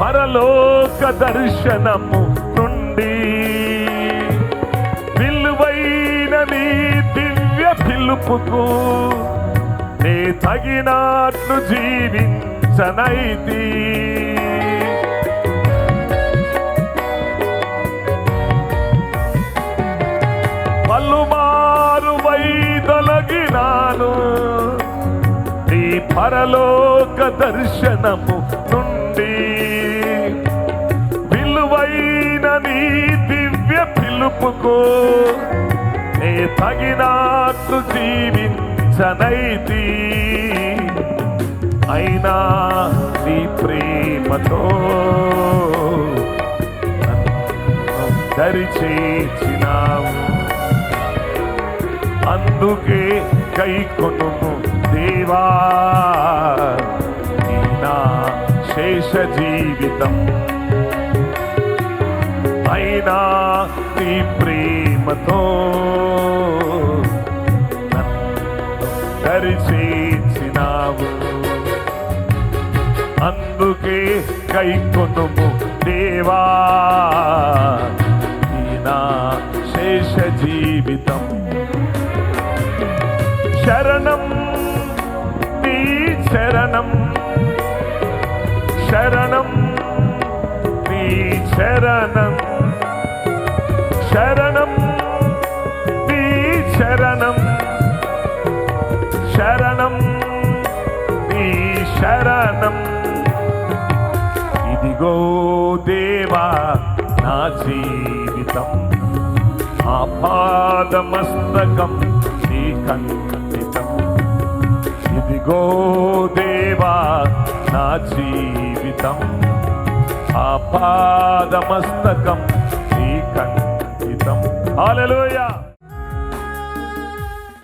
పరలోక దర్శనము నుండి విలువైన నీ దివ్య పిలుపుకు నే తగినట్లు జీవించనైతి. పలుమారు వైదొలగినాను నీ పరలోక దర్శనము నుండి విలువైన నీ దివ్య పిలుపుకు నే తగినట్లు జీవించనైతి. అయినా నీ ప్రేమతో దరిచేర్చినావు, అందుకే కైకొనుము దేవా నా శేష జీవితం. అయినా నీ ప్రేమతో దరిచేర్చినావు, అందుకే కైకొనుము దేవా నా శేష జీవితం. శరణం నీ శరణం, శరణం నీ శరణం, శరణం నీ శరణం, శరణం నీ శరణం. ఇదిగో దేవా నా జీవితం, ఆపాదమస్తకం నీకంకితం. ఇదిగో దేవా నా జీవితం, ఆపాదమస్తకం నీకంకితం. హల్లెలూయా.